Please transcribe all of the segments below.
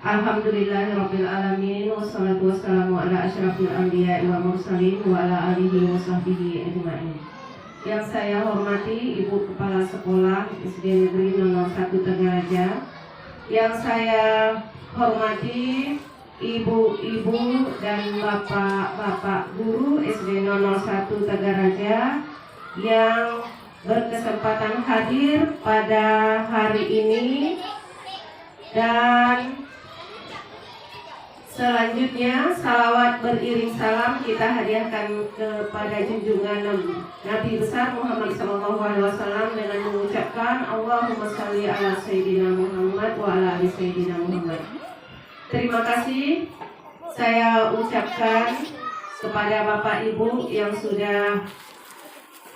Alhamdulillahirabbil alamin wassalatu wassalamu ala asyrafil anbiya'i wal mursalin wa ala alihi wa sahbihi ajma'in. Yang saya hormati Ibu Kepala Sekolah SD Negeri 01 Tegaraja. Yang saya hormati ibu-ibu dan bapak-bapak guru SD 01 Tegaraja yang berkesempatan hadir pada hari ini. Dan selanjutnya salawat beriring salam kita hadiahkan kepada junjungan Nabi besar Muhammad SAW dengan mengucapkan Allahumma sholli ala Sayyidina Muhammad wa ala ali Sayyidina Muhammad. Terima kasih saya ucapkan kepada Bapak Ibu yang sudah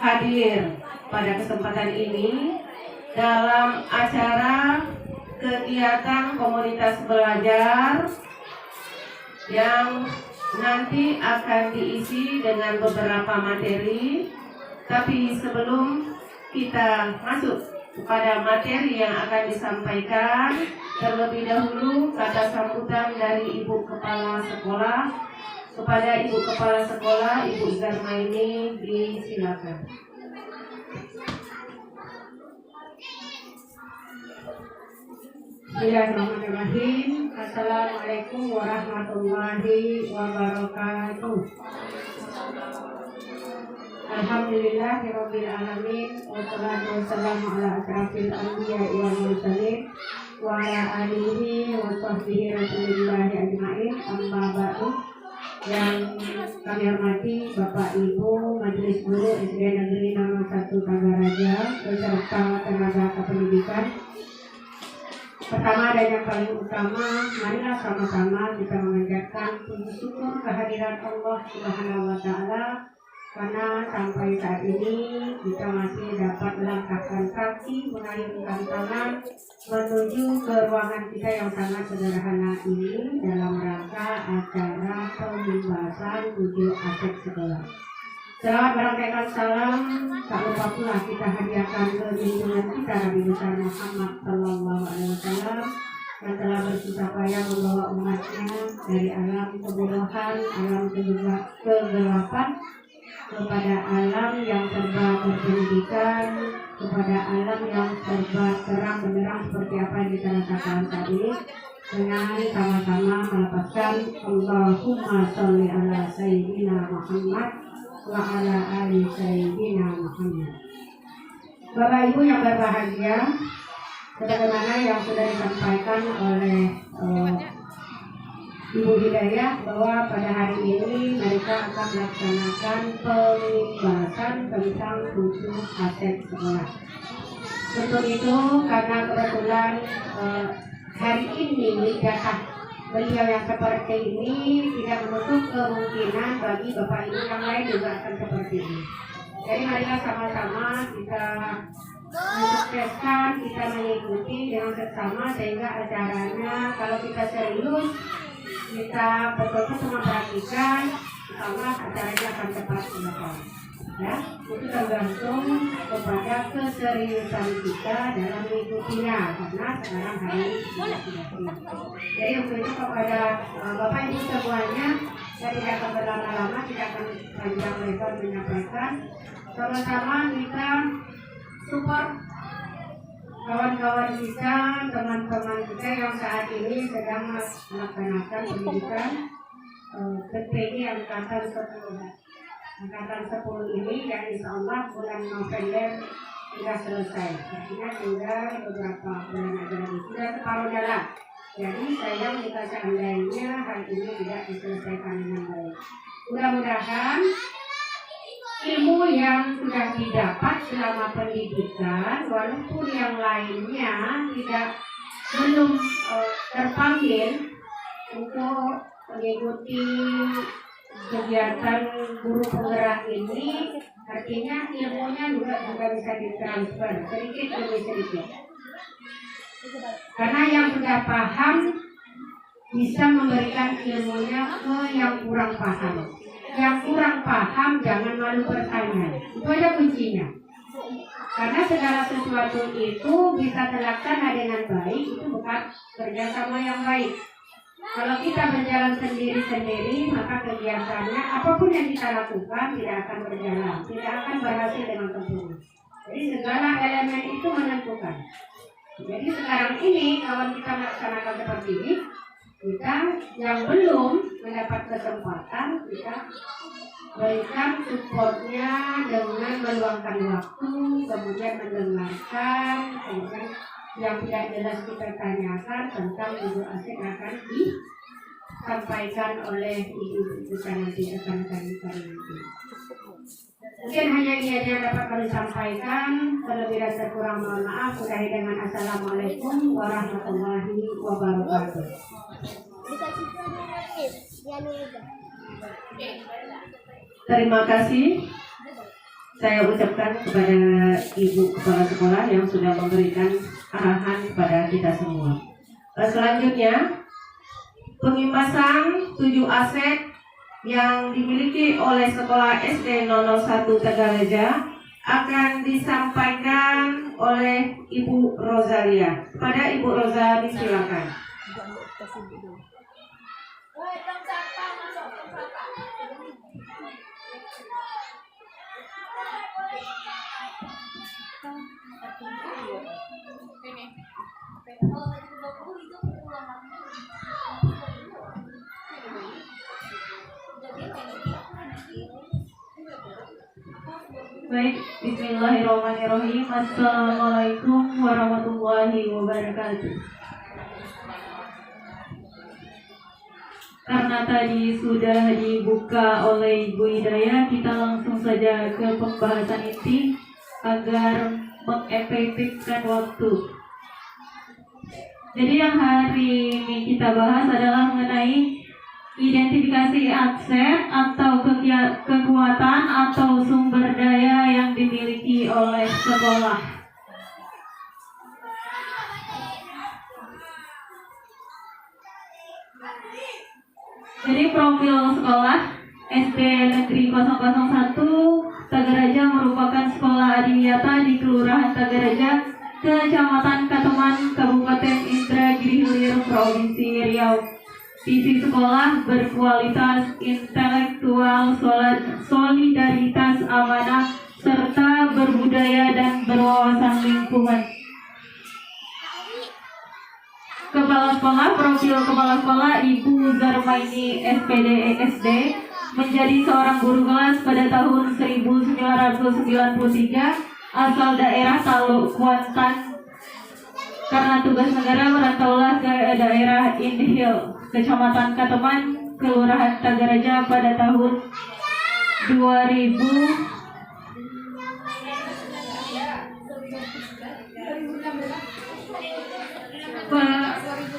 hadir pada kesempatan ini dalam acara kegiatan komunitas belajar yang nanti akan diisi dengan beberapa materi. Tapi sebelum kita masuk kepada materi yang akan disampaikan, terlebih dahulu kata sambutan dari Ibu Kepala Sekolah. Kepada Ibu Kepala Sekolah, Ibu Zarmaini, disilakan. Bismillahirrahmanirrahim. Assalamualaikum warahmatullahi wabarakatuh. Alhamdulillahirabbil alamin wassalatu wassalamu ala asyrafil anbiya'i wal mursalin wa ala alihi wa sahbihi rasulillahi ajma'in. Amma ba'du. Yang kami hormati Bapak Ibu Majelis Guru SD Negeri 01 Tegaraja beserta tenaga kependidikan. Pertama dan yang paling utama, marilah sama-sama kita mengajarkan puji syukur kehadiran Allah Subhanahu wa Ta'ala, karena sampai saat ini kita masih dapat melangkahkan kaki, mengayunkan tangan menuju ke ruangan kita yang sangat sederhana ini dalam rangka acara pembebasan 7 aset sekolah. Selamat merangkaikan salam, tak lupa pula kita hadiahkan ke junjungan kita Nabi besar Muhammad SAW yang telah bersusah payah membawa umatnya dari alam kebodohan, alam kegelapan kepada alam yang serba berpendidikan, kepada alam yang serba terang benderang seperti apa yang kita rasakan saat ini, dengan sama-sama melepaskan Allahumma sholli ala Sayyidina Muhammad wa ala ali Sayyidina Muhammad. Bapak Ibu yang berbahagia, sebagaimana yang sudah disampaikan oleh Ibu Hidayah bahwa pada hari ini mereka akan melaksanakan pembahasan tentang 7 aset sekolah. Untuk itu karena kebetulan hari ini jatah beliau yang seperti ini tidak menutup kemungkinan bagi Bapak Ibu yang lain juga akan seperti ini. Jadi marilah sama-sama kita mensukseskan, kita mengikuti dengan seksama sehingga acaranya kalau kita serius, kita betul-betul memperhatikan, insya acaranya akan cepat selesai. Ya, itu tergantung kepada keseriusan kita dalam mengikutinya, karena sekarang hari ini sudah tidak. Jadi untuk itu kepada Bapak Ibu semuanya, saya tidak akan berlama-lama, tidak akan panjang lebar menyampaikan. Sama-sama kita support kawan-kawan kita, teman-teman kita yang saat ini sedang melaksanakan pendidikan PPG angkatan 10. Angkatan 10 ini yang insya Allah bulan November sudah selesai. Artinya tinggal beberapa bulan lagi, sudah separuh jalan. Jadi sayang jika seandainya hal ini tidak diselesaikan dengan baik. Mudah-mudahan ilmu yang sudah didapat selama pendidikan, walaupun yang lainnya belum terpanggil untuk mengikuti kegiatan guru penggerak ini, artinya ilmunya juga bisa ditransfer sedikit demi sedikit. Karena yang sudah paham bisa memberikan ilmunya ke yang kurang paham. Yang kurang paham jangan malu bertanya. Itu aja kuncinya. Karena segala sesuatu itu bisa terlaksana dengan baik, itu bukan kerjasama yang baik. Kalau kita berjalan sendiri-sendiri, maka kegiatannya apapun yang kita lakukan tidak akan berjalan, tidak akan berhasil dengan sempurna. Jadi segala elemen itu menentukan. Jadi sekarang ini kalau kita melaksanakan seperti ini, kita yang belum mendapat kesempatan, kita berikan supportnya dengan meluangkan waktu, kemudian mendengarkan, kemudian yang tidak jelas kita tanyakan tentang ibu asing akan disampaikan oleh ibu kita nanti akan kami nanti. Mungkin hanya ini aja yang dapat kami sampaikan. Terlebih dan terkurang mohon maaf. Akhiri dengan assalamualaikum warahmatullahi wabarakatuh. Terima kasih saya ucapkan kepada Ibu Kepala Sekolah yang sudah memberikan arahan kepada kita semua. Selanjutnya, pengimasan 7 aset yang dimiliki oleh Sekolah SD 001 Tegareja akan disampaikan oleh Ibu Rosalia. Kepada Ibu Rosa, silakan. Baik, bismillahirrahmanirrahim. Assalamualaikum warahmatullahi wabarakatuh. Karena tadi sudah dibuka oleh Ibu Hidayah, kita langsung saja ke pembahasan inti agar mengefektifkan waktu. Jadi yang hari ini kita bahas adalah mengenai identifikasi aset atau kekuatan atau sumber daya yang dimiliki oleh sekolah. Jadi profil sekolah SD Negeri 001 Tagaraja merupakan sekolah adiwiyata di Kelurahan Tagaraja, Kecamatan Katuman, Kabupaten Indragiri Hilir, Provinsi Riau. Visi sekolah berkualitas intelektual, solidaritas, amanah, serta berbudaya dan berwawasan lingkungan. Kepala sekolah, profil kepala sekolah Ibu Zarmaini SPD SD, menjadi seorang guru kelas pada tahun 1993, asal daerah Taluk Kuantan. Karena tugas negara merantaulah ke daerah Indihil, Kecamatan Katuman, Kelurahan Tagaraja pada tahun 2000.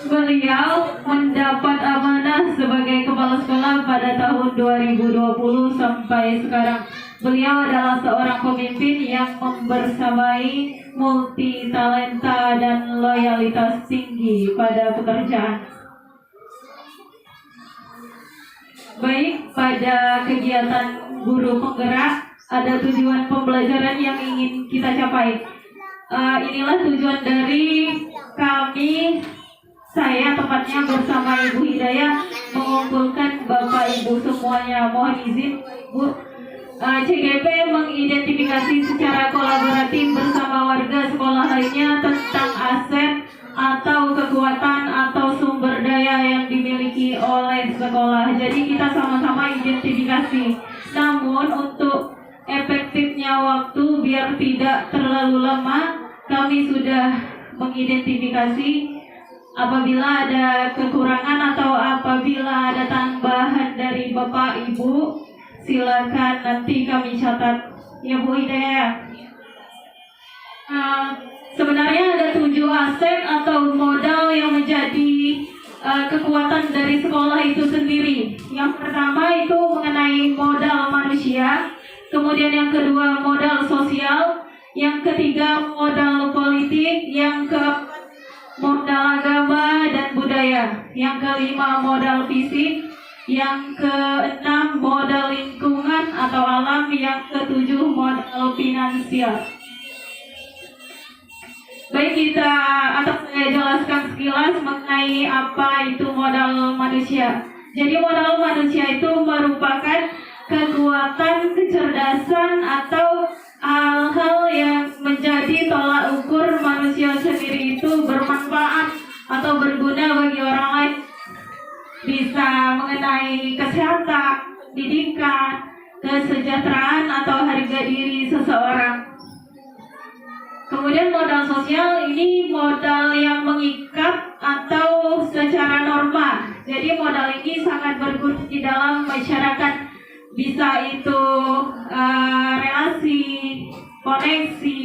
Beliau mendapat amanah sebagai kepala sekolah pada tahun 2020 sampai sekarang. Beliau adalah seorang pemimpin yang membersamai multi talenta dan loyalitas tinggi pada pekerjaan. Baik, pada kegiatan guru penggerak ada tujuan pembelajaran yang ingin kita capai. Inilah tujuan dari kami, saya tepatnya bersama Ibu Hidayah, mengumpulkan Bapak Ibu semuanya. Mohon izin Bu, CGP mengidentifikasi secara kolaboratif bersama warga sekolah lainnya tentang aset atau kekuatan atau sumber daya yang dimiliki oleh sekolah. Jadi kita sama-sama identifikasi. Namun untuk efektifnya waktu biar tidak terlalu lama, kami sudah mengidentifikasi. Apabila ada kekurangan atau apabila ada tambahan dari Bapak Ibu, silakan nanti kami catat. Ya Bu Hidayah. Sebenarnya ada 7 aset atau modal yang menjadi kekuatan dari sekolah itu sendiri. Yang pertama itu mengenai modal manusia, kemudian yang kedua modal sosial, yang ketiga modal politik, yang keempat modal agama dan budaya, yang kelima modal fisik, yang keenam modal lingkungan atau alam, yang ketujuh modal finansial. Baik, kita atau saya saya jelaskan sekilas mengenai apa itu modal manusia. Jadi modal manusia itu merupakan kekuatan, kecerdasan atau hal-hal yang menjadi tolak ukur manusia sendiri itu bermanfaat atau berguna bagi orang lain. Bisa mengenai kesehatan, pendidikan, kesejahteraan atau harga diri seseorang. Kemudian modal sosial ini modal yang mengikat atau secara norma. Jadi modal ini sangat berguna di dalam masyarakat. Bisa itu relasi, koneksi,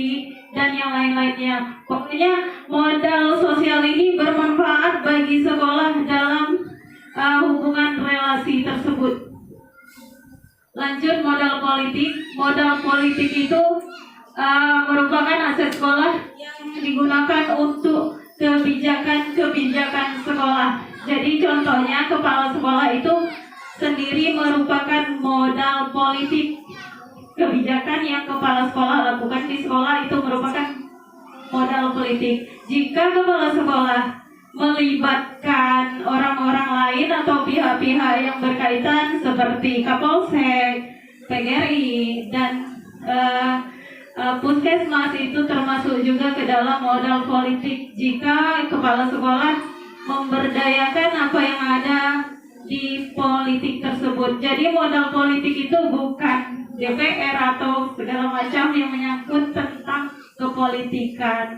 dan yang lain-lainnya. Pokoknya modal sosial ini bermanfaat bagi sekolah dalam hubungan relasi tersebut. Lanjut modal politik. Modal politik itu merupakan aset sekolah yang digunakan untuk kebijakan-kebijakan sekolah. Jadi contohnya kepala sekolah itu sendiri merupakan modal politik. Kebijakan yang kepala sekolah lakukan di sekolah itu merupakan modal politik. Jika kepala sekolah melibatkan orang-orang lain atau pihak-pihak yang berkaitan seperti Kapolsek, PGRI, dan Puskesmas itu termasuk juga ke dalam modal politik. Jika kepala sekolah memberdayakan apa yang ada di politik tersebut. Jadi modal politik itu bukan DPR atau segala macam yang menyangkut tentang kepolitikan.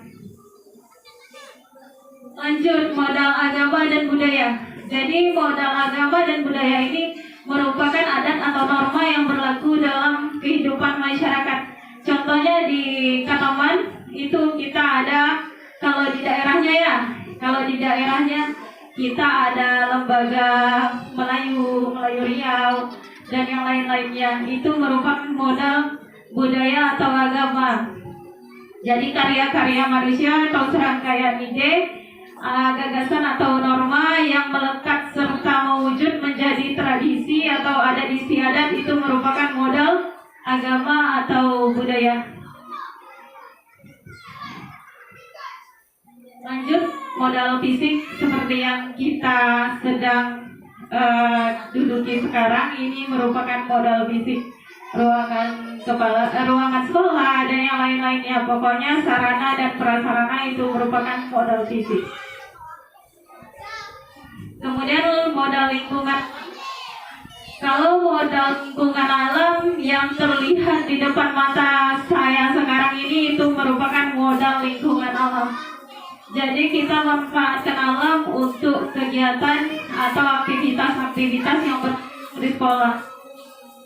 Lanjut, modal agama dan budaya. Jadi modal agama dan budaya ini merupakan adat atau norma yang berlaku dalam kehidupan masyarakat. Contohnya di Kataman itu kita ada, kalau di daerahnya kita ada lembaga Melayu Riau dan yang lain-lainnya. Itu merupakan modal budaya atau agama. Jadi karya-karya manusia atau serangkaian ide, gagasan atau norma yang melekat serta mewujud menjadi tradisi atau adat istiadat itu merupakan modal agama atau budaya. Lanjut, modal fisik seperti yang kita sedang duduki sekarang ini merupakan modal fisik. Ruangan sekolah dan yang lain-lainnya. Pokoknya sarana dan prasarana itu merupakan modal fisik. Kemudian modal lingkungan. Kalau modal lingkungan alam yang terlihat di depan mata saya sekarang ini itu merupakan modal lingkungan alam. Jadi kita memanfaatkan alam untuk kegiatan atau aktivitas-aktivitas yang di sekolah.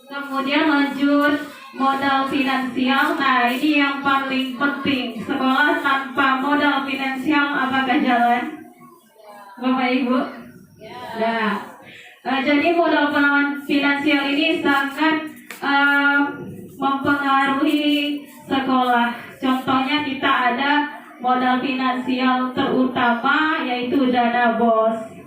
Kemudian lanjut modal finansial. Nah, ini yang paling penting. Sekolah tanpa modal finansial apakah jalan? Bapak Ibu? Nah, jadi modal finansial ini sangat mempengaruhi sekolah. Contohnya kita ada modal finansial terutama yaitu dana BOS.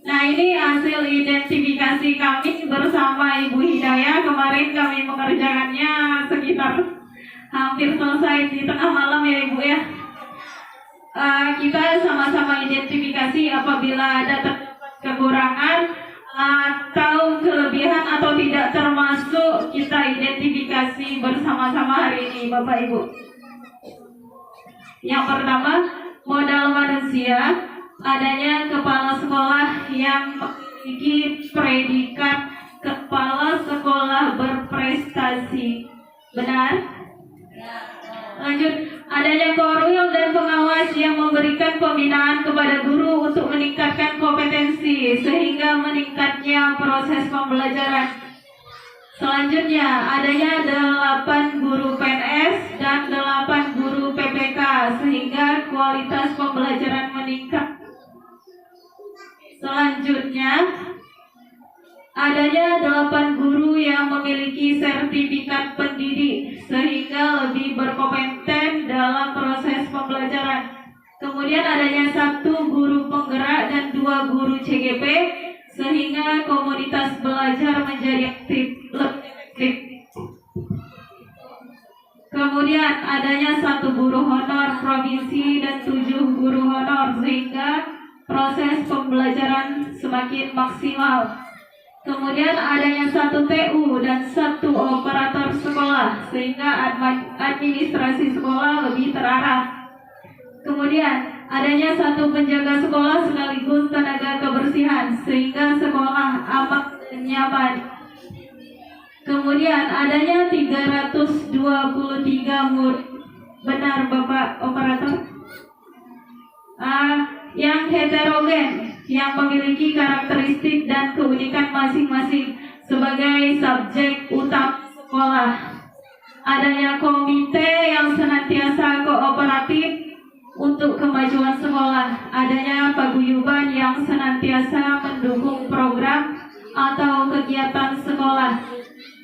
Nah, ini hasil identifikasi kami bersama Ibu Hidayah. Kemarin kami mengerjakannya sekitar hampir selesai di tengah malam ya Ibu ya. Kita sama-sama identifikasi apabila ada kekurangan atau kelebihan atau tidak termasuk, kita identifikasi bersama-sama hari ini Bapak Ibu. Yang pertama, modal manusia. Adanya kepala sekolah yang memiliki predikat kepala sekolah berprestasi. Benar? Lanjut, adanya korwil dan pengawas yang memberikan pembinaan kepada guru untuk meningkatkan kompetensi sehingga meningkatnya proses pembelajaran. Selanjutnya, adanya 8 guru PNS dan 8 guru PPK sehingga kualitas pembelajaran meningkat. Selanjutnya, adanya 8 guru yang memiliki sertifikat pendidik sehingga lebih berkompeten dalam proses pembelajaran. Kemudian adanya 1 guru penggerak dan 2 guru CGP sehingga komunitas belajar menjadi aktif. Kemudian adanya 1 guru honor provinsi dan 7 guru honor sehingga proses pembelajaran semakin maksimal. Kemudian adanya 1 TU dan 1 operator sekolah sehingga administrasi sekolah lebih terarah. Kemudian adanya 1 penjaga sekolah sekaligus tenaga kebersihan sehingga sekolah aman dan nyaman. Kemudian adanya 323 murid. Benar Bapak Operator? Yang heterogen, yang memiliki karakteristik dan keunikan masing-masing sebagai subjek utama sekolah. Adanya komite yang senantiasa kooperatif untuk kemajuan sekolah, adanya paguyuban yang senantiasa mendukung program atau kegiatan sekolah.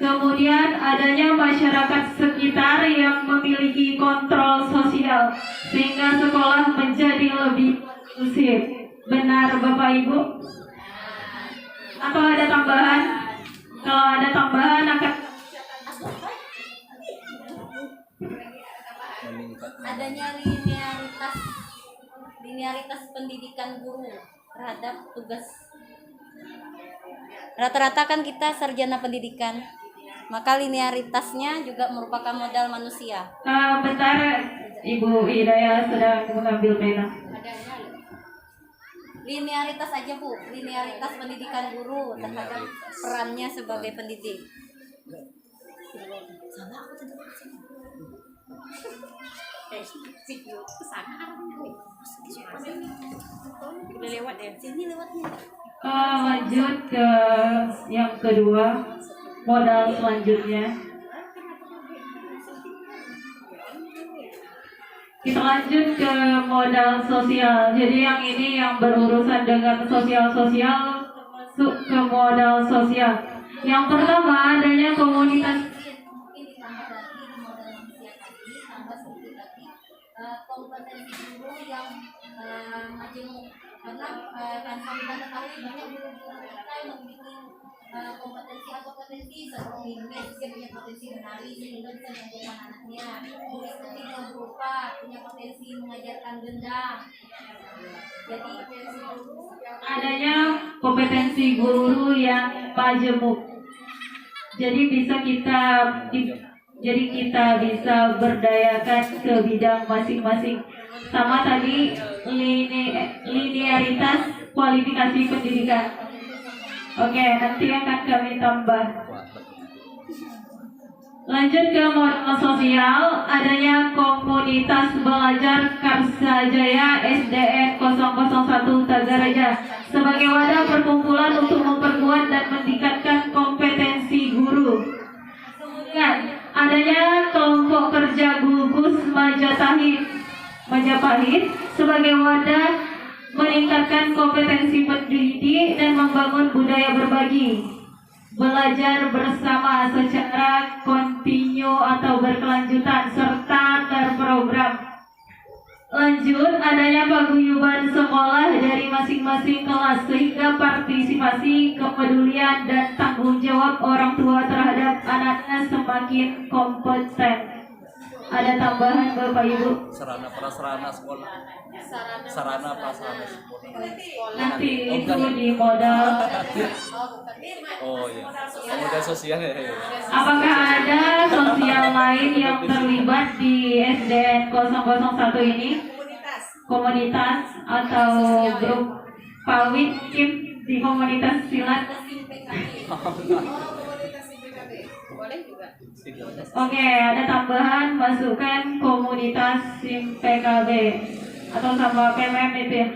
Kemudian adanya masyarakat sekitar yang memiliki kontrol sosial sehingga sekolah menjadi lebih inklusif. Benar Bapak Ibu? Atau ada tambahan? Kalau ada tambahan akan adanya linearitas pendidikan guru terhadap tugas. Rata-rata kan kita sarjana pendidikan, maka linearitasnya juga merupakan modal manusia. bentar, Ibu Hidayah sedang mengambil pena. Linearitas aja Bu, linearitas pendidikan guru terhadap perannya sebagai pendidik. Sama aku tadi. Udah lewat ya? Sini lewatnya. Lanjut ke yang kedua, modal selanjutnya. Kita lanjut ke modal sosial. Jadi yang ini yang berurusan dengan sosial-sosial, masuk ke modal sosial. Yang pertama adanya komunitas. Mungkin ditambah lagi di modal manusia tadi, tambah sedikit lagi kompetensi guru yang majemuk. Karena kan kita ketahui banyak guru-guru kita yang memiliki kompetensi seperti mes, dia punya potensi menari sehingga bisa mengajarkan anaknya. Guru juga berupa punya potensi mengajarkan dendam. Jadi Adanya kompetensi guru yang majemuk. Jadi kita bisa berdayakan ke bidang masing-masing. Sama tadi linearitas kualifikasi pendidikan. Oke, nanti akan kami tambah. Lanjut ke modal sosial, adanya komunitas belajar Karsajaya SDN 001 Tagaraja sebagai wadah perkumpulan untuk memperkuat dan meningkatkan kompetensi guru. Kemudian adanya kelompok kerja gugus Majapahit sebagai wadah meningkatkan kompetensi pendidik dan membangun budaya berbagi. Belajar bersama secara kontinu atau berkelanjutan serta terprogram. Lanjut, adanya paguyuban sekolah dari masing-masing kelas sehingga partisipasi, kepedulian dan tanggung jawab orang tua terhadap anaknya semakin kompeten. Ada tambahan Bapak Ibu? Sarana prasarana sekolah. Sarana prasarana sekolah. Nanti itu di modal. Oh iya. Modal sosial ya. Apakah ada sosial lain yang terlibat di SDN 001 ini? Komunitas atau grup pawit Kim di komunitas silat? Oke, ada tambahan masukkan komunitas SIM PKB atau sama PMM itu ya?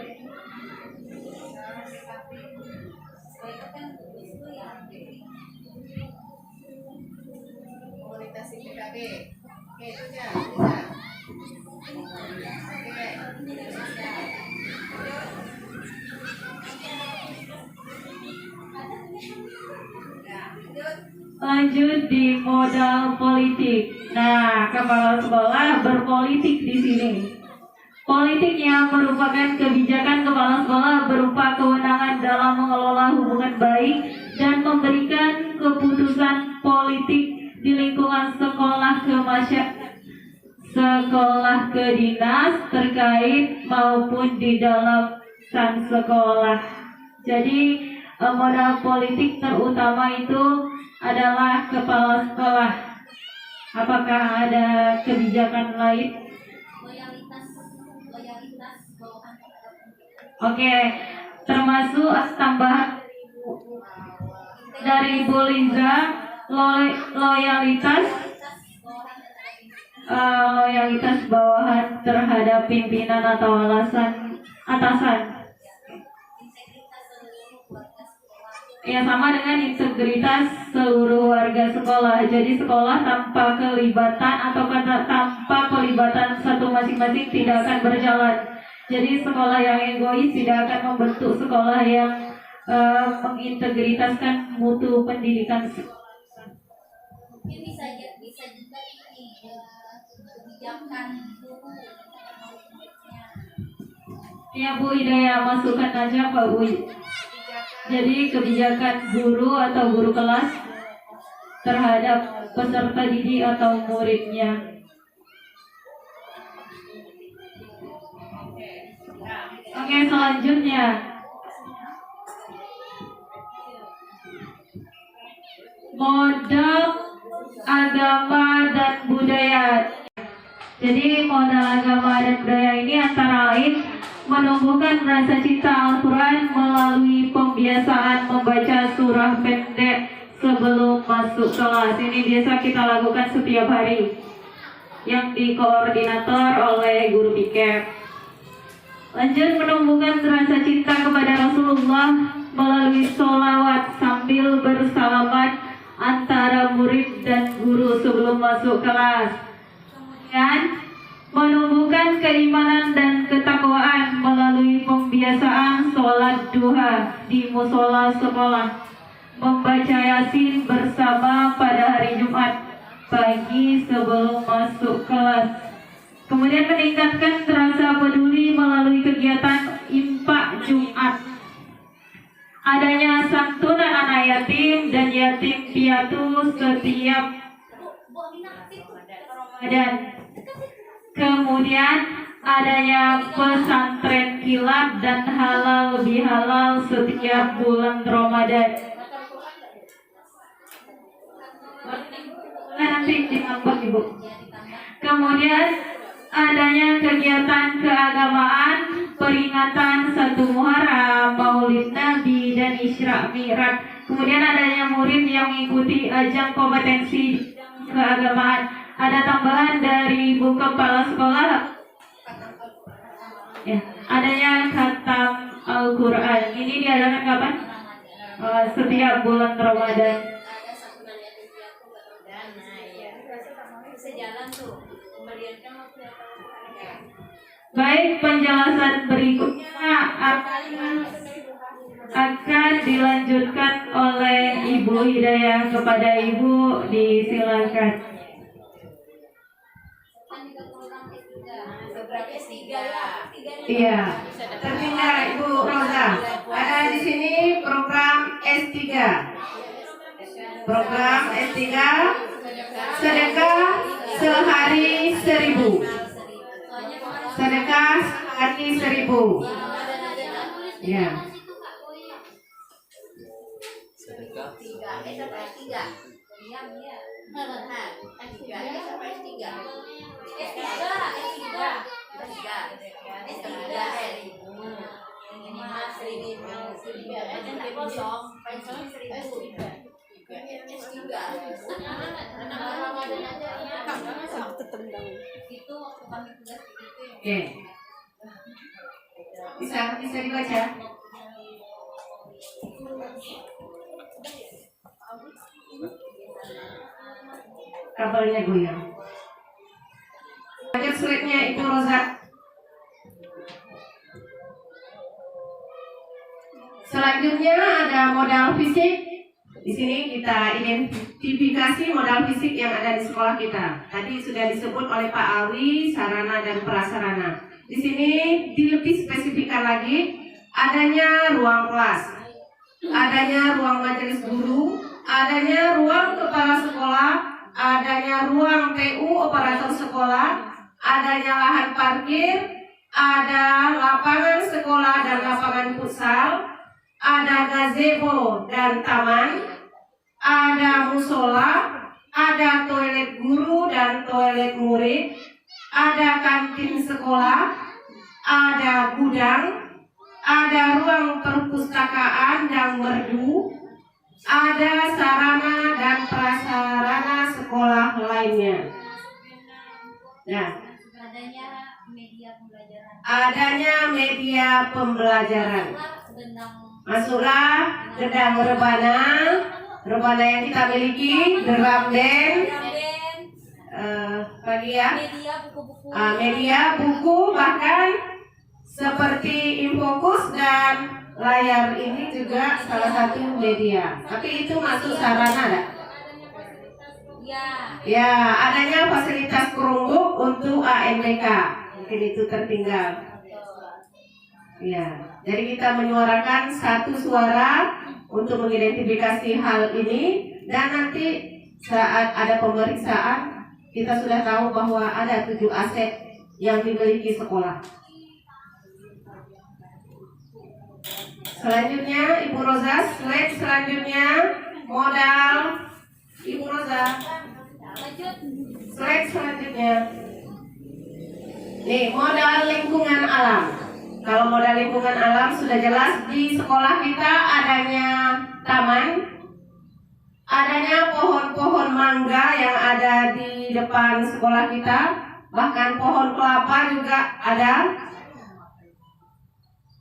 Komunitas PKB. Oke, itu ya. Lanjut di modal politik. Nah, kepala sekolah berpolitik di sini. Politiknya merupakan kebijakan kepala sekolah berupa kewenangan dalam mengelola hubungan baik dan memberikan keputusan politik di lingkungan sekolah ke masyarakat sekolah ke dinas terkait maupun di dalam sekolah. Jadi modal politik terutama itu adalah kepala sekolah. Apakah ada kebijakan lain? Loyalitas bawahan terhadap pimpinan. Oke, termasuk tambahan dari Bu Liza, loyalitas bawahan terhadap pimpinan atau atasan. Integritas seluruh warga sekolah. Ya, sama dengan integritas seluruh warga sekolah. Jadi sekolah tanpa kelibatan atau tanpa pelibatan satu masing-masing tidak akan berjalan. Jadi sekolah yang egois tidak akan membentuk sekolah yang mengintegritaskan mutu pendidikan. Mungkin bisa juga ini kebijakan guru muridnya. Ya Bu Hidayah, masukkan aja Pak Bu. Jadi kebijakan guru atau guru kelas terhadap peserta didik atau muridnya. Oke, selanjutnya modal agama dan budaya. Jadi modal agama dan budaya ini antara lain menumbuhkan rasa cinta Al-Quran melalui pembiasaan membaca surah pendek sebelum masuk kelas. Ini biasa kita lakukan setiap hari yang dikoordinator oleh guru piket. Lanjut, menumbuhkan rasa cinta kepada Rasulullah melalui sholawat sambil bersalaman antara murid dan guru sebelum masuk kelas. Kemudian menumbuhkan keimanan dan ketakwaan melalui pembiasaan sholat duha di musola sekolah, membaca Yasin bersama pada hari Jumat pagi sebelum masuk kelas. Kemudian meningkatkan rasa peduli melalui kegiatan infak Jumat, adanya santunan anak yatim dan yatim piatu setiap Ramadan. Kemudian adanya pesantren kilat dan halal bihalal setiap bulan Ramadan. Nanti ditambah Ibu. Kemudian adanya kegiatan keagamaan, peringatan 1 Muharram, Maulid Nabi dan Isra Mi'raj. Kemudian adanya murid yang mengikuti ajang kompetensi keagamaan. Ada tambahan dari Bu Kepala Sekolah. Ya, adanya khatam Al-Quran. Ini diadakan kapan? Setiap bulan Ramadan. Ada santunan yatim piatu sejalan tuh pemberiannya waktu yang Baik, penjelasan berikutnya akan dilanjutkan oleh Ibu Hidayah. Kepada Ibu disilakan. Iya, tertinggal Ibu Rosa. Ada di sini program S3. Program S3 sedekah sehari 1.000. Sedekah sehari 1.000. Ya. Sedekah. Oke. Bisa dibaca. Kabelnya goyang. Baca slide-nya Ibu Rosa. Selanjutnya ada modal fisik. Di sini kita identifikasi modal fisik yang ada di sekolah kita. Tadi sudah disebut oleh Pak Awi, sarana dan prasarana. Di sini dilebih spesifikkan lagi, adanya ruang kelas, adanya ruang majelis guru, adanya ruang kepala sekolah, adanya ruang TU operator sekolah, adanya lahan parkir, ada lapangan sekolah dan lapangan futsal, ada gazebo dan taman, ada musola, ada toilet guru dan toilet murid, ada kantin sekolah, ada gudang, ada ruang perpustakaan dan merdu, ada sarana dan prasarana sekolah lainnya. Nah, adanya media pembelajaran. Masuklah gedang rebana yang kita miliki, drum band, media, buku, bahkan seperti infokus dan layar ini juga salah satu media. Tapi itu masuk sarana enggak? Ya, adanya fasilitas Chromebook untuk ANBK. Mungkin itu tertinggal. Ya, jadi kita menyuarakan satu suara untuk mengidentifikasi hal ini, dan nanti saat ada pemeriksaan kita sudah tahu bahwa ada 7 aset yang dimiliki sekolah. Selanjutnya Ibu Roza, slide selanjutnya modal Ibu Roza. Slide selanjutnya. Nih, modal lingkungan alam. Kalau modal lingkungan alam sudah jelas, di sekolah kita adanya taman, adanya pohon-pohon mangga yang ada di depan sekolah kita, bahkan pohon kelapa juga ada.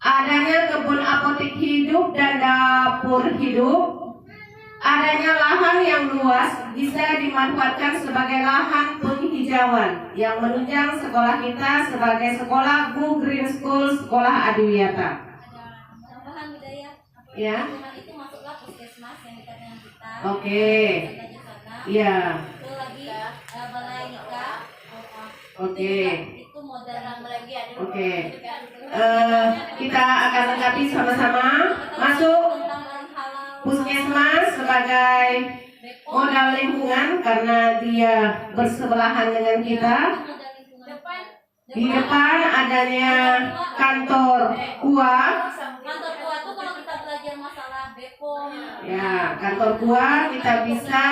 Adanya kebun apotek hidup dan dapur hidup. Adanya lahan yang luas bisa dimanfaatkan sebagai lahan penghijauan yang menunjang sekolah kita sebagai sekolah Go Green School, sekolah adiwiyata. Tambahan budaya. Ya. Itu masuklah puskesmas yang dekat dengan kita. Oke. Ya. Itu lagi balai nikah. Oke. Itu modal yang lagi ada. Oke. Kita akan lengkapi sama-sama. Masuk puskesmas sebagai modal lingkungan karena dia bersebelahan dengan kita. Di depan adanya kantor KUA. Kantor KUA itu kalau kita belajar masalah BPOM. Ya, kantor KUA kita bisa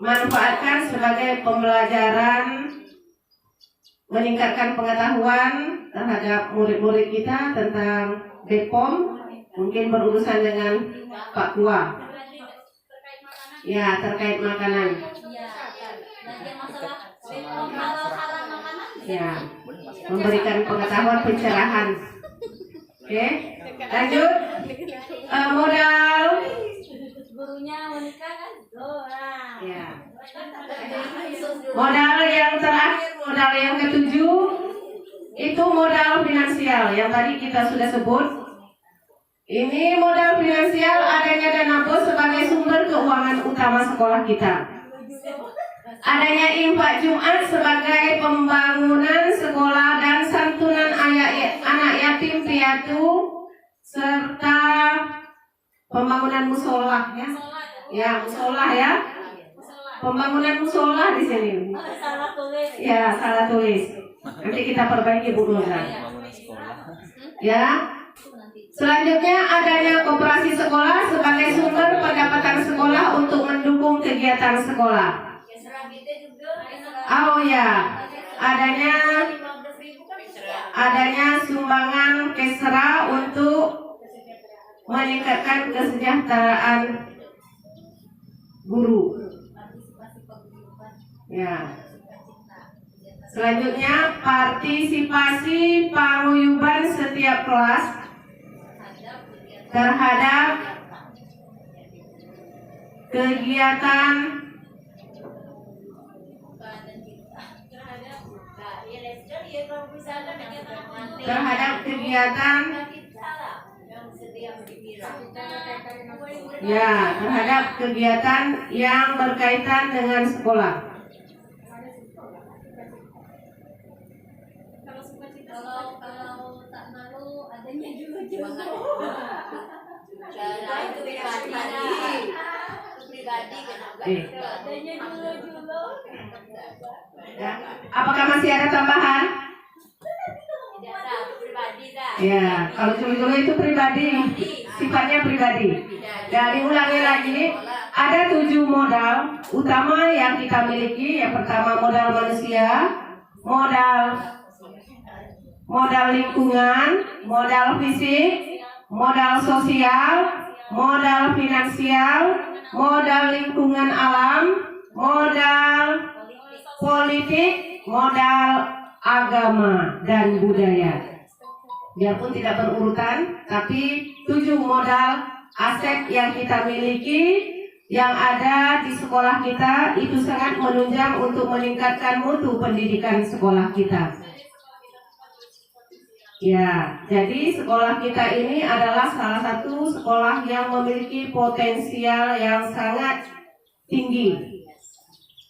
manfaatkan sebagai pembelajaran, meningkatkan pengetahuan terhadap murid-murid kita tentang BPOM, mungkin berurusan dengan Pak KUA. Ya, terkait makanan. Iya, belajar masalah BPOM, halal-halal makanan. Ya, memberikan pengetahuan pencerahan. Oke, lanjut. Modal. Gurunya menikah kan? Ya. Modal yang terakhir, modal yang ketujuh, itu modal finansial yang tadi kita sudah sebut. Ini modal finansial adanya dana BOS sebagai sumber keuangan utama sekolah kita. Adanya infak Jumat sebagai pembangunan sekolah dan santunan anak yatim piatu serta pembangunan musola ya. Ya, musola ya. Pembangunan musola di sini. Salah tulis. Ya, salah tulis. Nanti kita perbaiki Bu Roza. Ya. Selanjutnya adanya koperasi sekolah sebagai sumber pendapatan sekolah untuk mendukung kegiatan sekolah. Oh ya, adanya sumbangan Kesra untuk meningkatkan kesejahteraan guru. Ya. Selanjutnya partisipasi paguyuban setiap kelas terhadap kegiatan terhadap kegiatan yang berkaitan dengan sekolah. Kalau tak malu adanya dulu juga. Itu pribadi kenapa? Adanya dulu. Ya. Apakah masih ada tambahan? Tidak ada, pribadi dah. Ya, kalau culu-culu itu pribadi, sifatnya pribadi. Dan diulangi lagi, ada 7 modal utama yang kita miliki. Yang pertama modal manusia, modal lingkungan, modal fisik, modal sosial, modal finansial, modal lingkungan alam, modal politik, modal agama dan budaya. Biarpun tidak berurutan, tapi 7 modal aset yang kita miliki yang ada di sekolah kita itu sangat menunjang untuk meningkatkan mutu pendidikan sekolah kita. Ya, jadi sekolah kita ini adalah salah satu sekolah yang memiliki potensial yang sangat tinggi,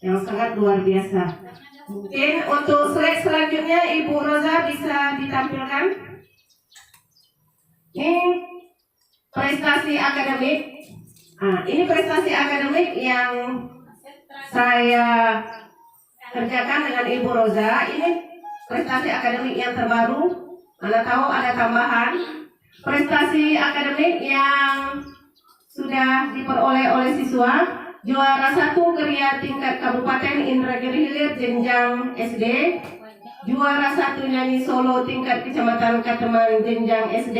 yang sangat luar biasa. Mungkin untuk slide selanjutnya Ibu Roza bisa ditampilkan. Ini prestasi akademik. Nah, ini prestasi akademik yang saya kerjakan dengan Ibu Roza. Ini prestasi akademik yang terbaru. Anda tahu ada tambahan prestasi akademik yang sudah diperoleh oleh siswa. Juara 1 Kriya tingkat Kabupaten Indragiri Hilir jenjang SD. Juara 1 Nyanyi Solo tingkat Kecamatan Kateman jenjang SD.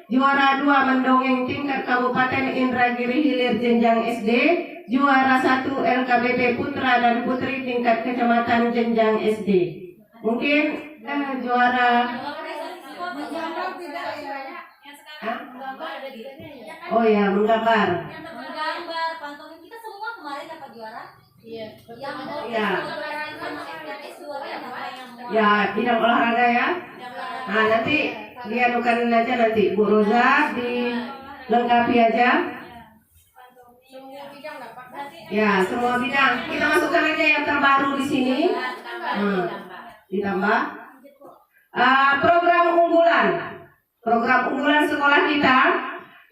Juara 2 Mendongeng tingkat Kabupaten Indragiri Hilir jenjang SD. Juara 1 LKBP Putra dan Putri tingkat Kecamatan jenjang SD. Mungkin juara Oh ya, menggambar. Menggambar, pantauan kita semua kemarin dapat juara. Iya. Yang Ya. yang Ya, bidang olahraga ya. Nah, nanti dianukan aja nanti Bu Roza dilengkapi aja. Ya, semua bidang. Kita masukkan aja yang terbaru di sini. Ditambah. Program unggulan sekolah kita,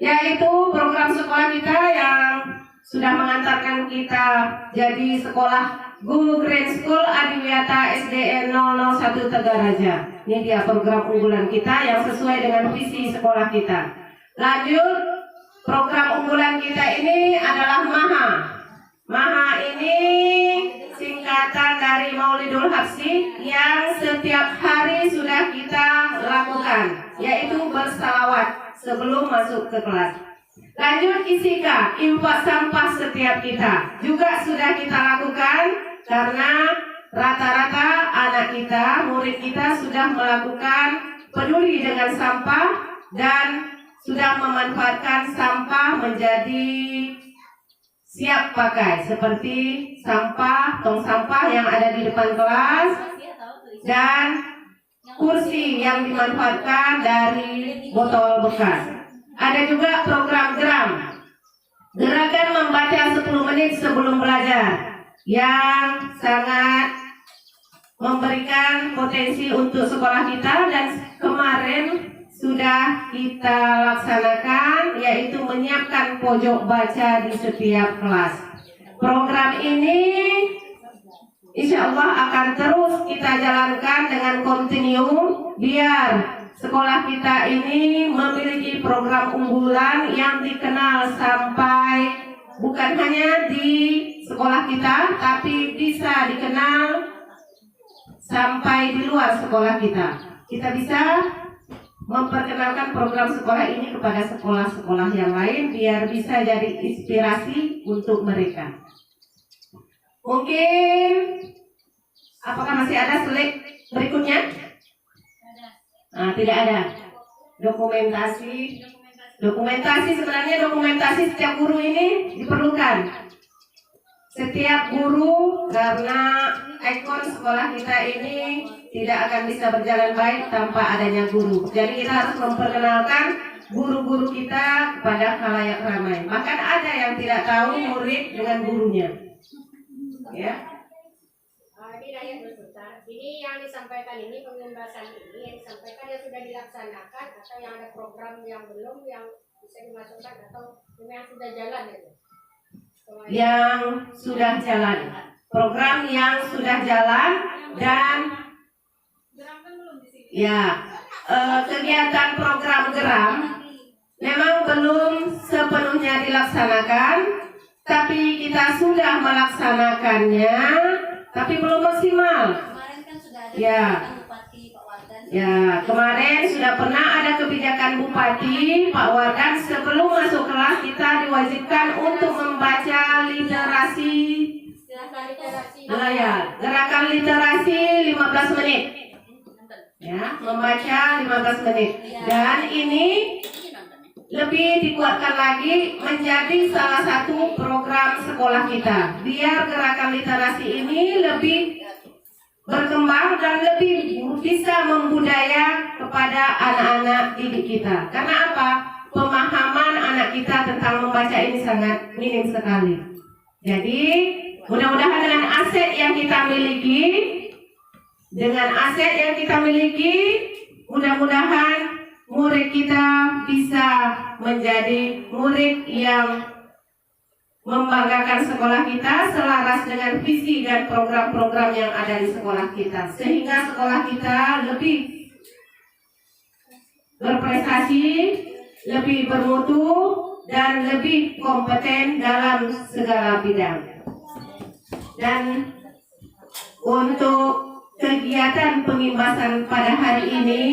yaitu program sekolah kita yang sudah mengantarkan kita jadi sekolah Guru Grand School Adiwiyata SDN 001 Tegaraja. Ini dia program unggulan kita yang sesuai dengan visi sekolah kita. Lanjut, program unggulan kita ini adalah MAHA. MAHA ini singkatan dari Maulidul Habsi yang setiap hari sudah kita lakukan, yaitu bersalawat sebelum masuk ke kelas. Lanjut ISIKA, infak sampah setiap kita, juga sudah kita lakukan karena rata-rata anak kita, murid kita sudah melakukan peduli dengan sampah dan sudah memanfaatkan sampah menjadi siap pakai, seperti sampah, tong sampah yang ada di depan kelas dan kursi yang dimanfaatkan dari botol bekas. Ada juga program gerakan membaca 10 menit sebelum belajar yang sangat memberikan potensi untuk sekolah kita, dan kemarin sudah kita laksanakan, yaitu menyiapkan pojok baca di setiap kelas. Program ini insya Allah akan terus kita jalankan dengan kontinu biar sekolah kita ini memiliki program unggulan yang dikenal sampai bukan hanya di sekolah kita, tapi bisa dikenal sampai di luar sekolah kita. Kita bisa memperkenalkan program sekolah ini kepada sekolah-sekolah yang lain biar bisa jadi inspirasi untuk mereka. Mungkin apakah masih ada slide berikutnya? Nah, tidak ada. Dokumentasi sebenarnya dokumentasi setiap guru ini diperlukan. Setiap guru, karena ikon sekolah kita ini tidak akan bisa berjalan baik tanpa adanya guru. Jadi kita harus memperkenalkan guru-guru kita kepada khalayak ramai. Bahkan ada yang tidak tahu murid dengan gurunya. Ya. Ini yang disampaikan ini, pengembasan ini yang disampaikan yang sudah dilaksanakan atau yang ada program yang belum yang bisa dimasukkan atau yang sudah jalan itu? Yang sudah jalan. program yang sudah jalan dan ya kegiatan program geram memang belum sepenuhnya dilaksanakan, tapi kita sudah melaksanakannya, tapi belum maksimal. Kemarin kan sudah ada Ya. kebijakan Bupati Pak Wardan. Ya, kemarin sudah pernah ada kebijakan Bupati Pak Wardan sebelum masuk kelas kita diwajibkan untuk membaca literasi Silahkan literasi. gerakan literasi 15 menit. Ya, membaca 15 menit. Dan ini lebih dikuatkan lagi menjadi salah satu program sekolah kita. Biar gerakan literasi ini lebih berkembang dan lebih bisa membudaya kepada anak-anak didik kita. Karena apa? Pemahaman anak kita tentang membaca ini sangat minim sekali. Jadi, mudah-mudahan dengan aset yang kita miliki, mudah-mudahan murid kita bisa menjadi murid yang membanggakan sekolah kita, selaras dengan visi dan program-program yang ada di sekolah kita, sehingga sekolah kita lebih berprestasi, lebih bermutu, dan lebih kompeten dalam segala bidang. Dan untuk kegiatan pengimbasan pada hari ini,